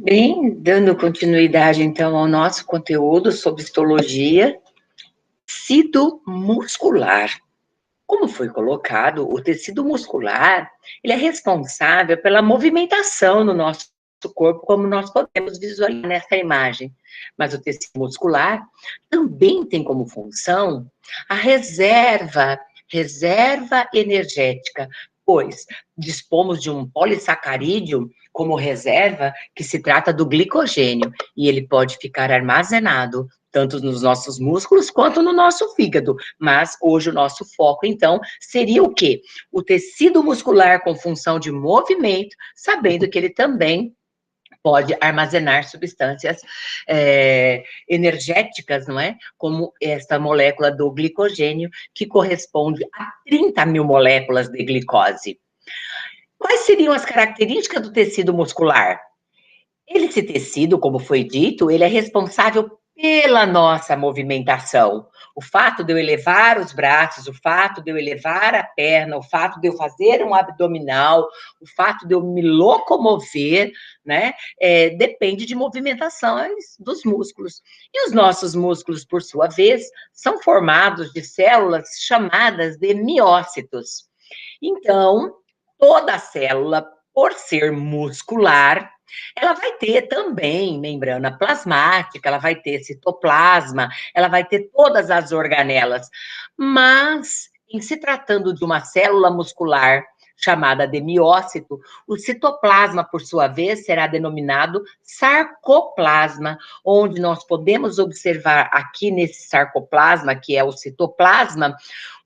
Bem, dando continuidade, então, ao nosso conteúdo sobre histologia, tecido muscular. Como foi colocado, o tecido muscular, ele é responsável pela movimentação no nosso corpo, como nós podemos visualizar nessa imagem. Mas o tecido muscular também tem como função a reserva energética, pois dispomos de um polissacarídeo como reserva, que se trata do glicogênio, e ele pode ficar armazenado tanto nos nossos músculos quanto no nosso fígado. Mas hoje o nosso foco, então, seria o quê? O tecido muscular com função de movimento, sabendo que ele também pode armazenar substâncias energéticas, não é? Como essa molécula do glicogênio, que corresponde a 30 mil moléculas de glicose. Quais seriam as características do tecido muscular? Esse tecido, como foi dito, ele é responsável pela nossa movimentação. O fato de eu elevar os braços, o fato de eu elevar a perna, o fato de eu fazer um abdominal, o fato de eu me locomover, né, depende de movimentações dos músculos. E os nossos músculos, por sua vez, são formados de células chamadas de miócitos. Então, toda célula, por ser muscular, ela vai ter também membrana plasmática, ela vai ter citoplasma, ela vai ter todas as organelas. Mas, em se tratando de uma célula muscular chamada de miócito, o citoplasma, por sua vez, será denominado sarcoplasma, onde nós podemos observar aqui nesse sarcoplasma, que é o citoplasma,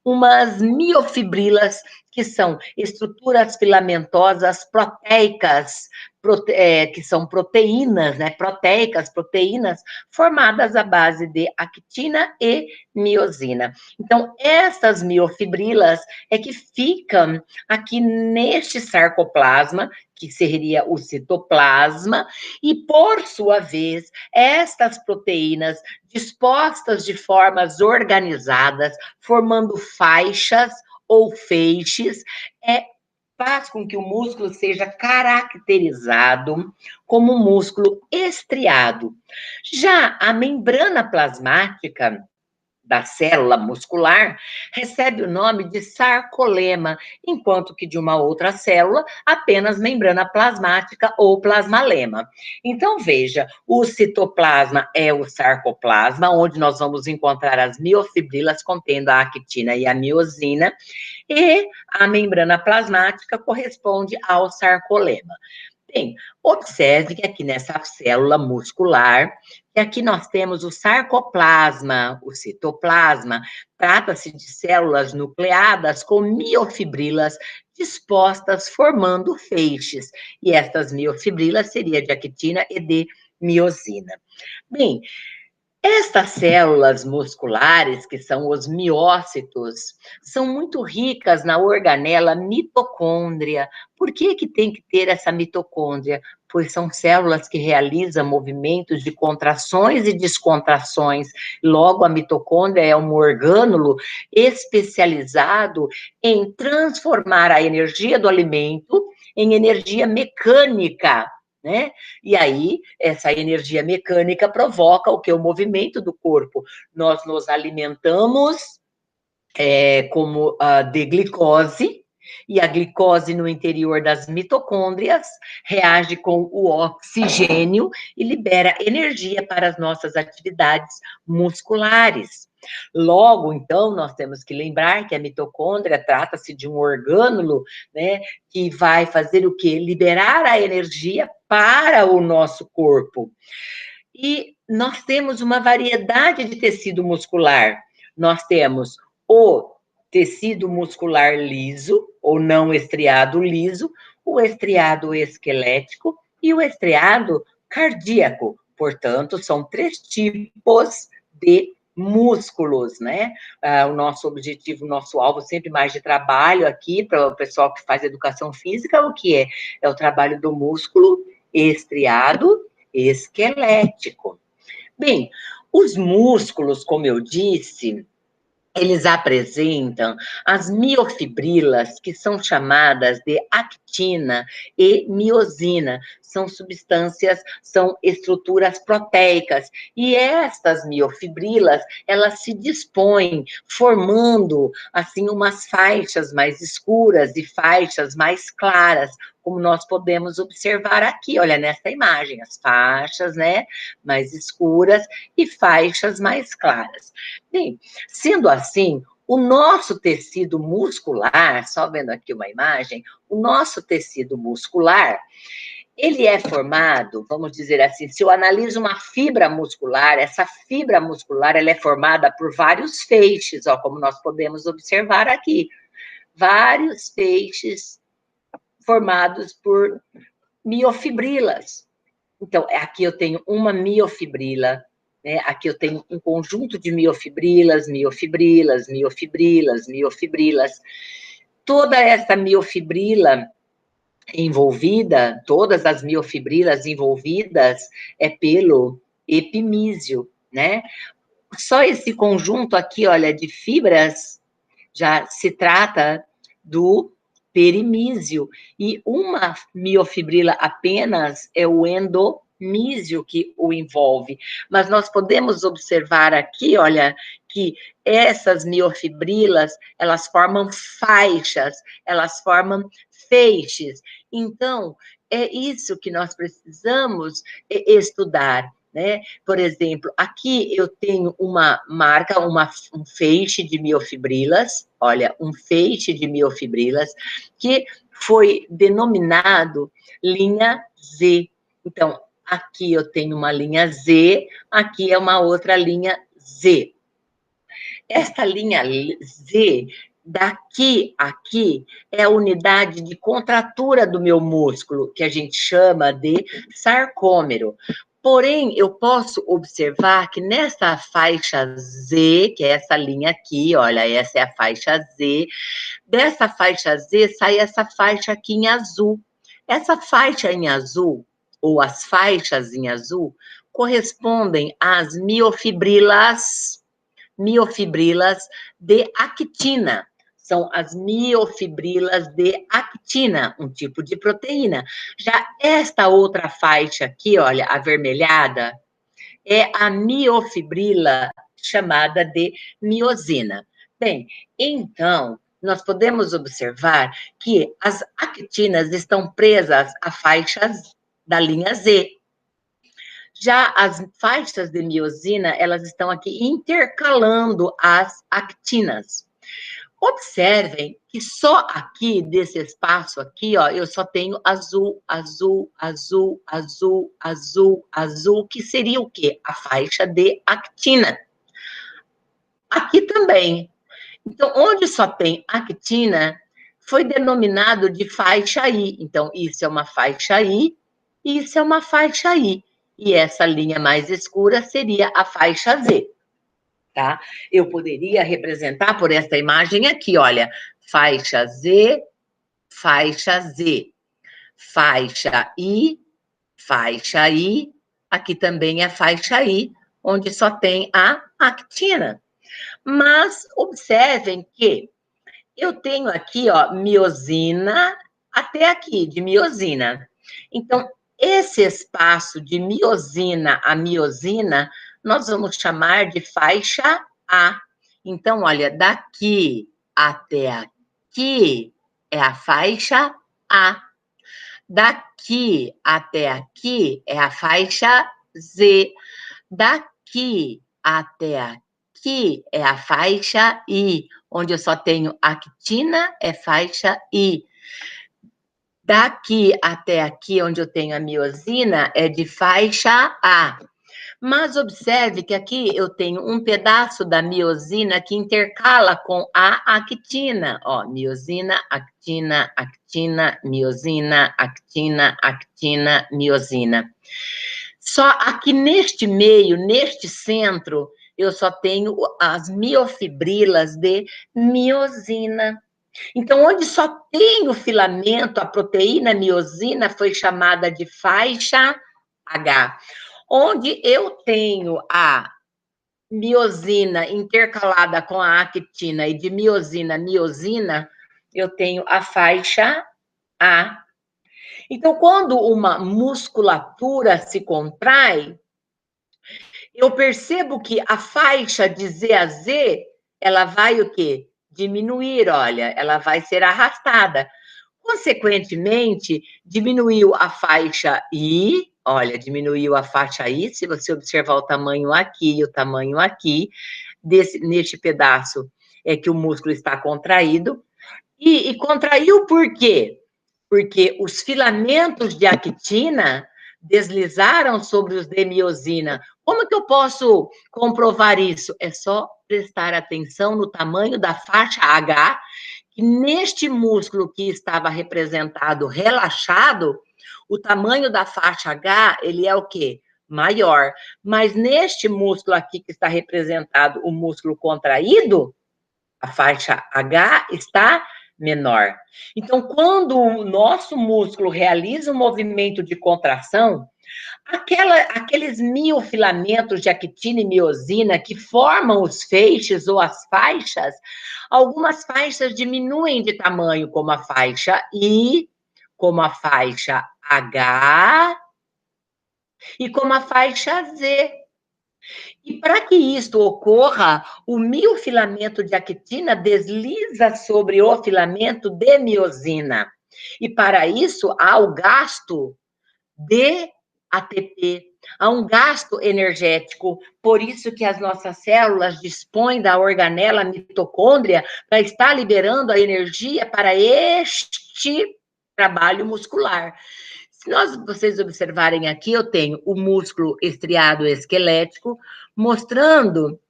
umas miofibrilas, que são estruturas filamentosas proteicas, que são proteínas, né, proteicas, proteínas, formadas à base de actina e miosina. Então, essas miofibrilas é que ficam aqui neste sarcoplasma, que seria o citoplasma, e, por sua vez, estas proteínas dispostas de formas organizadas, formando faixas ou feixes, faz com que o músculo seja caracterizado como um músculo estriado. Já a membrana plasmática da célula muscular recebe o nome de sarcolema, enquanto que de uma outra célula, apenas membrana plasmática ou plasmalema. Então, veja, o citoplasma é o sarcoplasma, onde nós vamos encontrar as miofibrilas contendo a actina e a miosina, e a membrana plasmática corresponde ao sarcolema. Bem, observe que aqui nessa célula muscular, que aqui nós temos o sarcoplasma, o citoplasma, trata-se de células nucleadas com miofibrilas dispostas formando feixes, e estas miofibrilas seriam de actina e de miosina. Bem, estas células musculares, que são os miócitos, são muito ricas na organela mitocôndria. Por que que tem que ter essa mitocôndria? Pois são células que realizam movimentos de contrações e descontrações. Logo, a mitocôndria é um orgânulo especializado em transformar a energia do alimento em energia mecânica, né? E aí, essa energia mecânica provoca o que? O movimento do corpo. Nós nos alimentamos como de glicose, e a glicose no interior das mitocôndrias reage com o oxigênio e libera energia para as nossas atividades musculares. Logo, então, nós temos que lembrar que a mitocôndria trata-se de um orgânulo, né, que vai fazer o quê? Liberar a energia para o nosso corpo. E nós temos uma variedade de tecido muscular. Nós temos o tecido muscular liso, ou não estriado liso, o estriado esquelético e o estriado cardíaco. Portanto, são 3 tipos de músculos, né? O nosso objetivo, o nosso alvo sempre mais de trabalho aqui, para o pessoal que faz educação física, o que é? É o trabalho do músculo estriado esquelético. Bem, os músculos, como eu disse, eles apresentam as miofibrilas, que são chamadas de actina e miosina. São substâncias, são estruturas proteicas. E estas miofibrilas, elas se dispõem, formando, assim, umas faixas mais escuras e faixas mais claras, como nós podemos observar aqui, olha, nessa imagem, as faixas, né, mais escuras e faixas mais claras. Bem, sendo assim, o nosso tecido muscular, só vendo aqui uma imagem, o nosso tecido muscular, ele é formado, vamos dizer assim, se eu analiso uma fibra muscular, essa fibra muscular, ela é formada por vários feixes, ó, como nós podemos observar aqui, vários feixes formados por miofibrilas. Então, aqui eu tenho uma miofibrila, né? Aqui eu tenho um conjunto de miofibrilas, miofibrilas, miofibrilas, miofibrilas. Toda essa miofibrila envolvida, todas as miofibrilas envolvidas é pelo epimísio, né? Só esse conjunto aqui, olha, de fibras, já se trata do perimísio. E uma miofibrila apenas é o endomísio que o envolve. Mas nós podemos observar aqui, olha, que essas miofibrilas, elas formam faixas, elas formam feixes. Então, é isso que nós precisamos estudar, né? Por exemplo, aqui eu tenho uma marca, um feixe de miofibrilas, olha, um feixe de miofibrilas, que foi denominado linha Z. Então, aqui eu tenho uma linha Z, aqui é uma outra linha Z. Esta linha Z, daqui a aqui, é a unidade de contratura do meu músculo, que a gente chama de sarcômero. Porém, eu posso observar que nessa faixa Z, que é essa linha aqui, olha, essa é a faixa Z, dessa faixa Z sai essa faixa aqui em azul. Essa faixa em azul, ou as faixas em azul, correspondem às miofibrilas de actina. São as miofibrilas de actina, um tipo de proteína. Já esta outra faixa aqui, olha, avermelhada, é a miofibrila chamada de miosina. Bem, então, nós podemos observar que as actinas estão presas a faixas da linha Z. Já as faixas de miosina, elas estão aqui intercalando as actinas. Observem que só aqui, desse espaço aqui, ó, eu só tenho azul, azul, azul, azul, azul, azul, que seria o quê? A faixa de actina. Aqui também. Então, onde só tem actina, foi denominado de faixa I. Então, isso é uma faixa I, isso é uma faixa I. E essa linha mais escura seria a faixa Z. Tá? Eu poderia representar por essa imagem aqui, olha, faixa Z, faixa Z, faixa I, aqui também é faixa I, onde só tem a actina. Mas observem que eu tenho aqui, ó, miosina, até aqui, de miosina. Então, esse espaço de miosina a miosina, nós vamos chamar de faixa A. Então, olha, daqui até aqui é a faixa A. Daqui até aqui é a faixa Z. Daqui até aqui é a faixa I, onde eu só tenho actina, é faixa I. Daqui até aqui, onde eu tenho a miosina, é de faixa A. Mas observe que aqui eu tenho um pedaço da miosina que intercala com a actina. Ó, miosina, actina, actina, miosina, actina, actina, miosina. Só aqui neste meio, neste centro, eu só tenho as miofibrilas de miosina. Então, onde só tem o filamento, a proteína miosina foi chamada de faixa H. Onde eu tenho a miosina intercalada com a actina e de miosina a miosina, eu tenho a faixa A. Então, quando uma musculatura se contrai, eu percebo que a faixa de Z a Z, ela vai o quê? Diminuir, olha, ela vai ser arrastada. Consequentemente, diminuiu a faixa I, olha, diminuiu a faixa I, se você observar o tamanho aqui e o tamanho aqui, neste pedaço é que o músculo está contraído, e contraiu por quê? Porque os filamentos de actina deslizaram sobre os de miosina. Como que eu posso comprovar isso? É só prestar atenção no tamanho da faixa H, que neste músculo que estava representado relaxado, o tamanho da faixa H, ele é o quê? Maior. Mas neste músculo aqui que está representado o músculo contraído, a faixa H está menor. Então, quando o nosso músculo realiza um movimento de contração, aqueles miofilamentos de actina e miosina que formam os feixes ou as faixas, algumas faixas diminuem de tamanho, como a faixa I, como a faixa H e como a faixa Z. E para que isto ocorra, o miofilamento de actina desliza sobre o filamento de miosina. E para isso há o gasto de ATP, há um gasto energético. Por isso que as nossas células dispõem da organela mitocôndria para estar liberando a energia para este trabalho muscular. Se vocês observarem aqui, eu tenho o músculo estriado esquelético, mostrando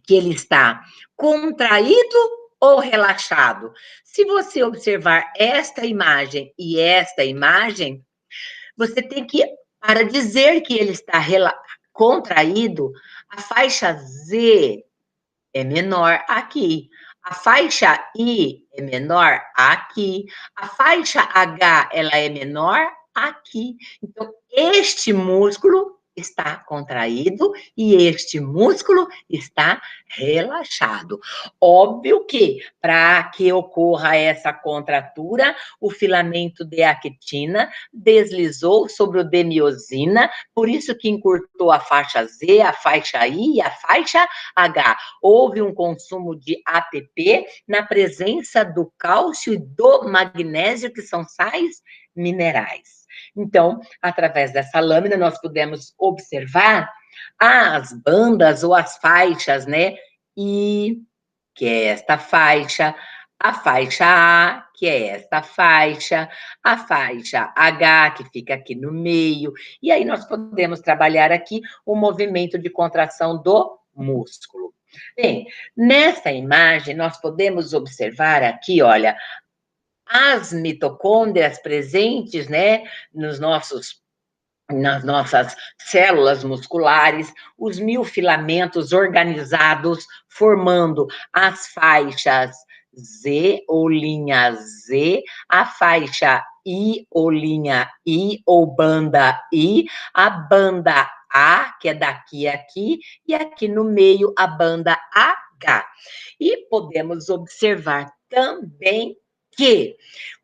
que ele está contraído ou relaxado. Se você observar esta imagem e esta imagem, você tem que, para dizer que ele está contraído, a faixa Z é menor aqui. A faixa I é menor aqui. A faixa H, ela é menor aqui. Então, este músculo está contraído e este músculo está relaxado. Óbvio que, para que ocorra essa contratura, o filamento de actina deslizou sobre o de miosina, por isso que encurtou a faixa Z, a faixa I e a faixa H. Houve um consumo de ATP na presença do cálcio e do magnésio, que são sais minerais. Então, através dessa lâmina, nós pudemos observar as bandas ou as faixas, né? I, que é esta faixa, a faixa A, que é esta faixa, a faixa H, que fica aqui no meio, e aí nós podemos trabalhar aqui o movimento de contração do músculo. Bem, nessa imagem, nós podemos observar aqui, olha, as mitocôndrias presentes, né, nas nossas células musculares, os miofilamentos organizados, formando as faixas Z ou linha Z, a faixa I ou linha I ou banda I, a banda A, que é daqui a aqui, e aqui no meio a banda H. E podemos observar também que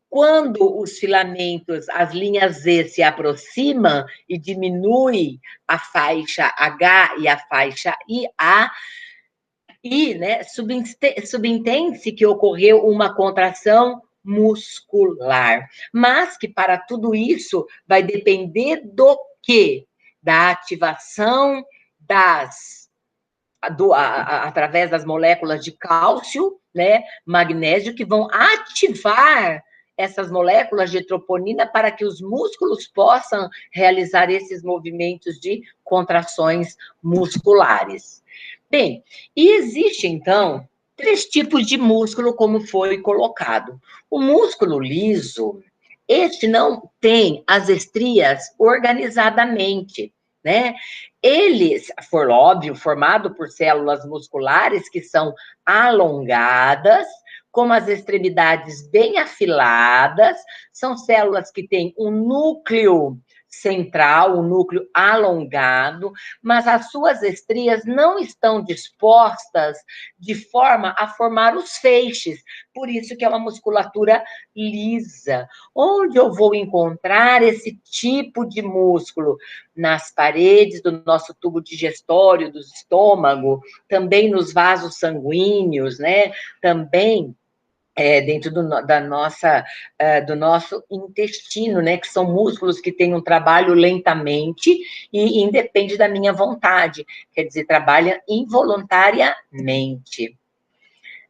quando os filamentos, as linhas Z se aproximam e diminui a faixa H e a faixa IA, e, né, subentende-se que ocorreu uma contração muscular, mas que para tudo isso vai depender do quê? Da ativação através das moléculas de cálcio, né, magnésio, que vão ativar essas moléculas de troponina para que os músculos possam realizar esses movimentos de contrações musculares. Bem, e existe, então, 3 tipos de músculo, como foi colocado. O músculo liso, este não tem as estrias organizadamente, né? Ele, for óbvio, formado por células musculares que são alongadas, com as extremidades bem afiladas, são células que têm um núcleo central, o núcleo alongado, mas as suas estrias não estão dispostas de forma a formar os feixes, por isso que é uma musculatura lisa. Onde eu vou encontrar esse tipo de músculo? Nas paredes do nosso tubo digestório, do estômago, também nos vasos sanguíneos, né? Também dentro do nosso intestino, né, que são músculos que têm um trabalho lentamente e independe da minha vontade, quer dizer, trabalha involuntariamente.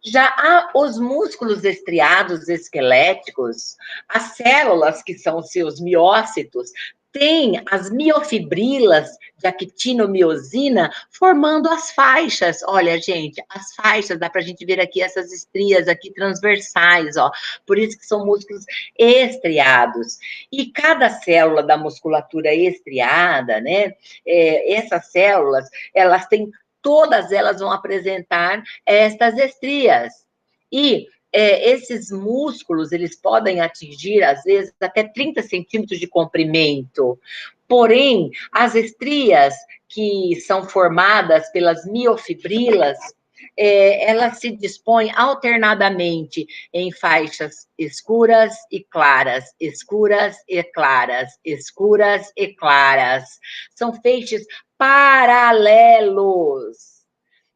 Já há os músculos estriados esqueléticos, as células, que são os seus miócitos, têm as miofibrilas de actinomiosina formando as faixas. Olha, gente, as faixas, dá para a gente ver aqui essas estrias aqui transversais, ó. Por isso que são músculos estriados. E cada célula da musculatura estriada, né, essas células, elas têm, todas elas vão apresentar estas estrias. E esses músculos, eles podem atingir, às vezes, até 30 centímetros de comprimento. Porém, as estrias que são formadas pelas miofibrilas, elas se dispõem alternadamente em faixas escuras e claras, escuras e claras, escuras e claras. São feixes paralelos.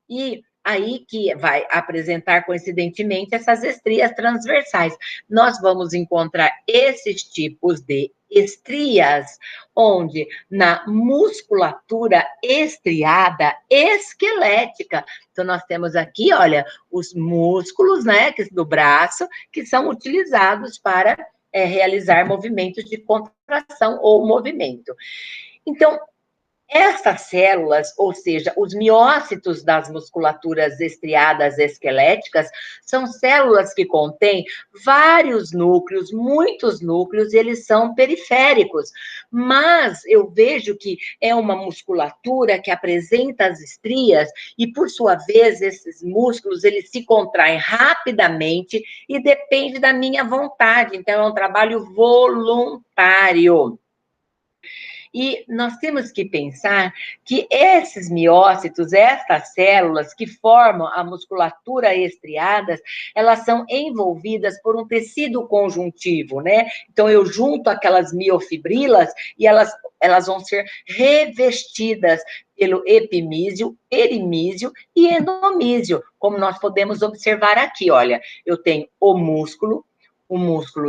E aí que vai apresentar, coincidentemente, essas estrias transversais. Nós vamos encontrar esses tipos de estrias, onde na musculatura estriada esquelética. Então, nós temos aqui, olha, os músculos, né, do braço, que são utilizados para realizar movimentos de contração ou movimento. Então, essas células, ou seja, os miócitos das musculaturas estriadas esqueléticas, são células que contêm vários núcleos, muitos núcleos, e eles são periféricos. Mas eu vejo que é uma musculatura que apresenta as estrias e, por sua vez, esses músculos, eles se contraem rapidamente e depende da minha vontade. Então, é um trabalho voluntário. E nós temos que pensar que esses miócitos, estas células que formam a musculatura estriadas, elas são envolvidas por um tecido conjuntivo, né? Então, eu junto aquelas miofibrilas e elas vão ser revestidas pelo epimísio, perimísio e endomísio, como nós podemos observar aqui, olha, eu tenho o músculo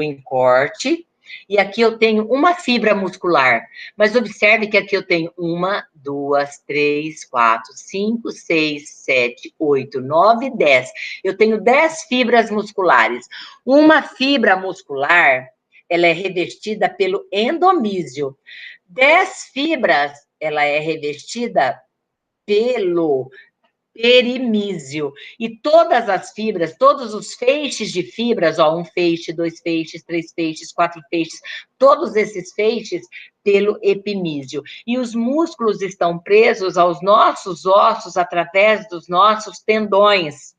em corte, e aqui eu tenho uma fibra muscular, mas observe que aqui eu tenho 1, 2, 3, 4, 5, 6, 7, 8, 9, 10. Eu tenho 10 fibras musculares. Uma fibra muscular, ela é revestida pelo endomísio. 10 fibras, ela é revestida pelo perimísio. E todas as fibras, todos os feixes de fibras, ó, 1 feixe, 2 feixes, 3 feixes, 4 feixes, todos esses feixes pelo epimísio. E os músculos estão presos aos nossos ossos através dos nossos tendões.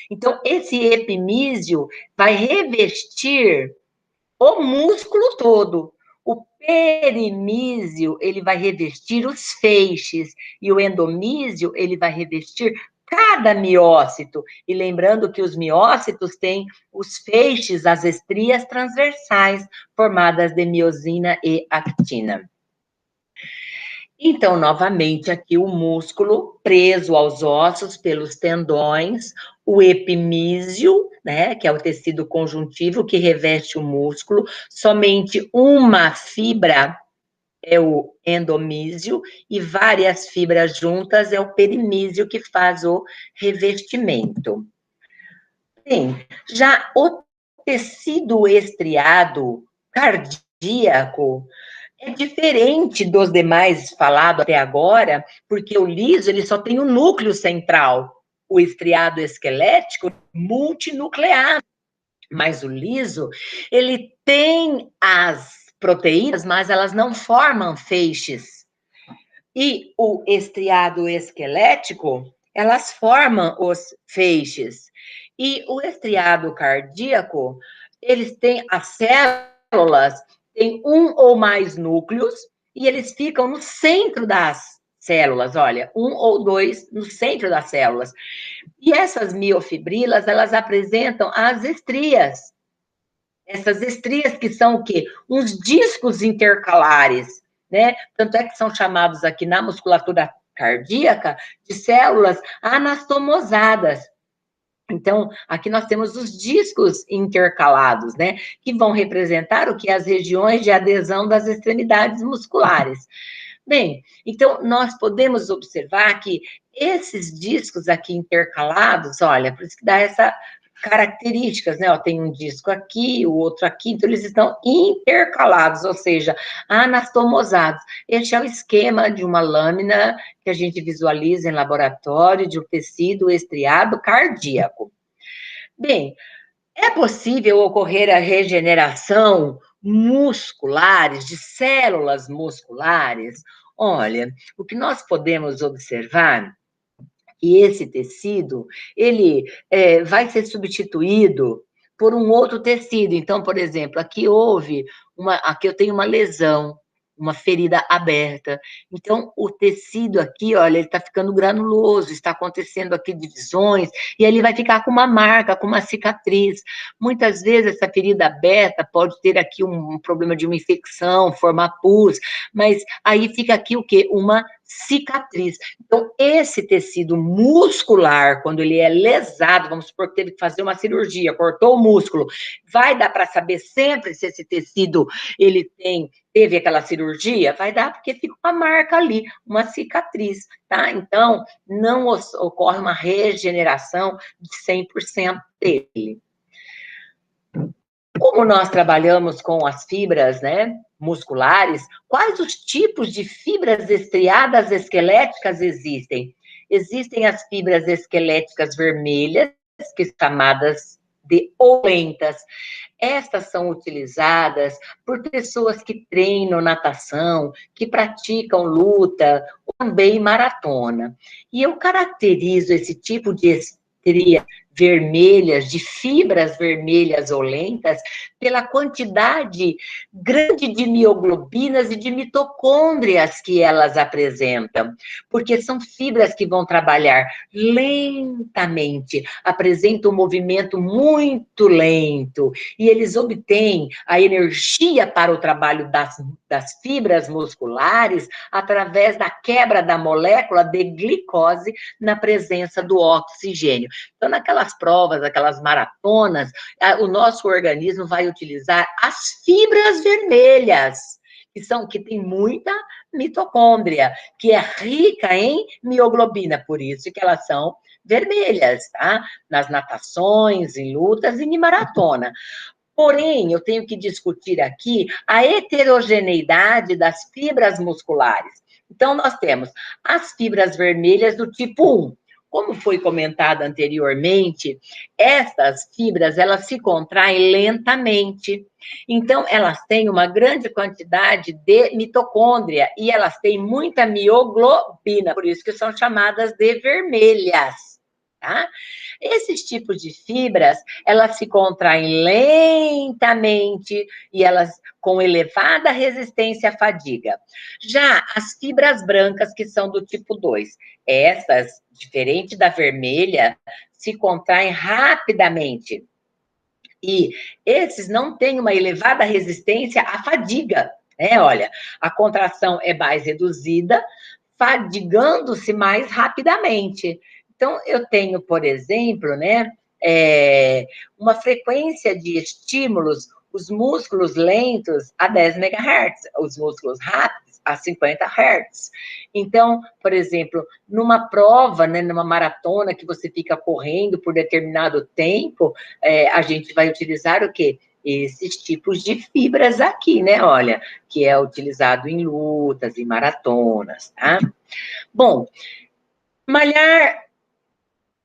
Então, esse epimísio vai revestir o músculo todo. O perimísio, ele vai revestir os feixes, e o endomísio, ele vai revestir cada miócito. E lembrando que os miócitos têm os feixes, as estrias transversais, formadas de miosina e actina. Então, novamente, aqui o músculo preso aos ossos pelos tendões, o epimísio, né, que é o tecido conjuntivo que reveste o músculo, somente uma fibra é o endomísio e várias fibras juntas é o perimísio que faz o revestimento. Sim, já o tecido estriado cardíaco é diferente dos demais falados até agora, porque o liso, ele só tem um núcleo central. O estriado esquelético, multinucleado. Mas o liso, ele tem as proteínas, mas elas não formam feixes. E o estriado esquelético, elas formam os feixes. E o estriado cardíaco, eles têm as células tem um ou mais núcleos, e eles ficam no centro das células, olha, um ou dois no centro das células. E essas miofibrilas, elas apresentam as estrias. Essas estrias que são o quê? Uns discos intercalares, né? Tanto é que são chamados aqui na musculatura cardíaca de células anastomosadas. Então, aqui nós temos os discos intercalados, né? Que vão representar o que? As regiões de adesão das extremidades musculares. Bem, então nós podemos observar que esses discos aqui intercalados, olha, por isso que dá essa características, né? Ó, tem um disco aqui, o outro aqui, então eles estão intercalados, ou seja, anastomosados. Este é o esquema de uma lâmina que a gente visualiza em laboratório de um tecido estriado cardíaco. Bem, é possível ocorrer a regeneração musculares, de células musculares? Olha, o que nós podemos observar que esse tecido, ele vai ser substituído por um outro tecido. Então, por exemplo, aqui eu tenho uma lesão, uma ferida aberta. Então, o tecido aqui, olha, ele está ficando granuloso, está acontecendo aqui divisões, e ele vai ficar com uma marca, com uma cicatriz. Muitas vezes, essa ferida aberta pode ter aqui um problema de uma infecção, formar pus, mas aí fica aqui o quê? Uma cicatriz. Então, esse tecido muscular, quando ele é lesado, vamos supor que teve que fazer uma cirurgia, cortou o músculo, vai dar para saber sempre se esse tecido ele teve aquela cirurgia? Vai dar, porque fica uma marca ali, uma cicatriz, tá? Então, não ocorre uma regeneração de 100% dele. Como nós trabalhamos com as fibras, né, musculares, quais os tipos de fibras estriadas esqueléticas existem? Existem as fibras esqueléticas vermelhas, que são chamadas de olentas. Estas são utilizadas por pessoas que treinam natação, que praticam luta, ou também maratona. E eu caracterizo esse tipo de estria vermelhas, de fibras vermelhas ou lentas, pela quantidade grande de mioglobinas e de mitocôndrias que elas apresentam, porque são fibras que vão trabalhar lentamente, apresentam um movimento muito lento, e eles obtêm a energia para o trabalho das fibras musculares através da quebra da molécula de glicose na presença do oxigênio. Então, naquelas provas, aquelas maratonas, o nosso organismo vai utilizar as fibras vermelhas, que tem muita mitocôndria, que é rica em mioglobina, por isso que elas são vermelhas, tá? Nas natações, em lutas e em maratona. Porém, eu tenho que discutir aqui a heterogeneidade das fibras musculares. Então, nós temos as fibras vermelhas do tipo 1. Como foi comentado anteriormente, essas fibras, elas se contraem lentamente. Então, elas têm uma grande quantidade de mitocôndria e elas têm muita mioglobina, por isso que são chamadas de vermelhas, tá? Esses tipos de fibras, elas se contraem lentamente e elas com elevada resistência à fadiga. Já as fibras brancas, que são do tipo 2, essas, diferente da vermelha, se contraem rapidamente. E esses não têm uma elevada resistência à fadiga, né? Olha, a contração é mais reduzida, fadigando-se mais rapidamente. Então, eu tenho, por exemplo, né, uma frequência de estímulos, os músculos lentos a 10 MHz, os músculos rápidos a 50 Hz. Então, por exemplo, numa prova, né, numa maratona que você fica correndo por determinado tempo, a gente vai utilizar o quê? Esses tipos de fibras aqui, né? Olha, que é utilizado em lutas, em maratonas, tá? Bom, malhar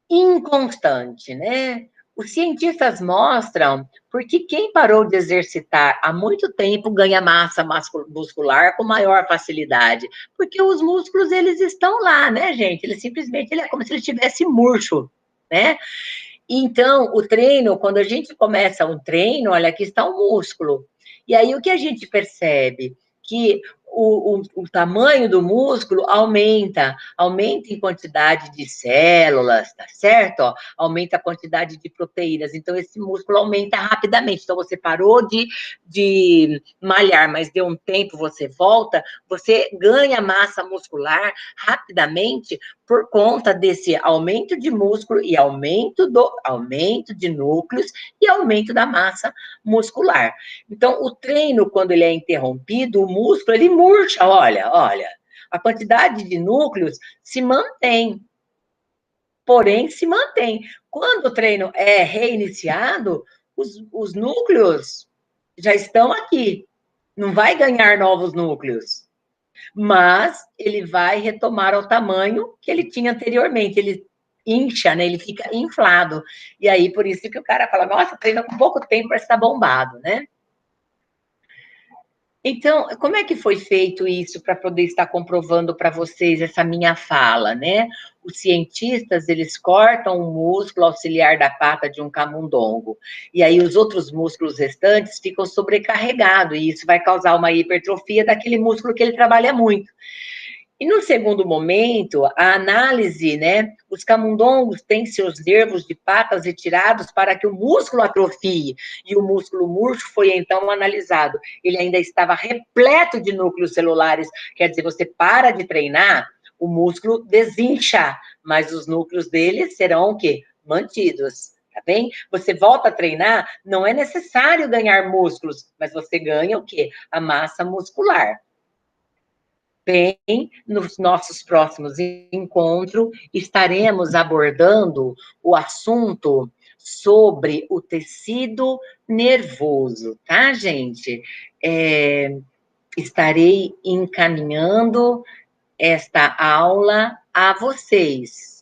inconstante, né? Os cientistas mostram porque quem parou de exercitar há muito tempo ganha massa muscular com maior facilidade, porque os músculos, eles estão lá, né, gente? Ele é como se ele estivesse murcho, né? Então, o treino, quando a gente começa um treino, olha, aqui está o músculo. E aí o que a gente percebe? Que o tamanho do músculo aumenta em quantidade de células, tá certo? Ó, aumenta a quantidade de proteínas, então esse músculo aumenta rapidamente. Então você parou de malhar, mas deu um tempo, você volta, você ganha massa muscular rapidamente por conta desse aumento de músculo e aumento de núcleos e aumento da massa muscular. Então, o treino, quando ele é interrompido, o músculo, ele murcha, olha, a quantidade de núcleos se mantém, porém se mantém. Quando o treino é reiniciado, os núcleos já estão aqui, não vai ganhar novos núcleos, mas ele vai retomar ao tamanho que ele tinha anteriormente, ele incha, né? Ele fica inflado. E aí, por isso que o cara fala, nossa, treina com pouco tempo, parece estar bombado, né? Então, como é que foi feito isso para poder estar comprovando para vocês essa minha fala, né? Os cientistas, eles cortam o músculo auxiliar da pata de um camundongo, e aí os outros músculos restantes ficam sobrecarregados, e isso vai causar uma hipertrofia daquele músculo que ele trabalha muito. E no segundo momento, a análise, né? Os camundongos têm seus nervos de patas retirados para que o músculo atrofie, e o músculo murcho foi então analisado. Ele ainda estava repleto de núcleos celulares, quer dizer, você para de treinar, o músculo desincha, mas os núcleos dele serão o quê? Mantidos. Tá bem? Você volta a treinar, não é necessário ganhar músculos, mas você ganha o quê? A massa muscular. Bem, nos nossos próximos encontros, estaremos abordando o assunto sobre o tecido nervoso, tá, gente? Estarei encaminhando esta aula a vocês.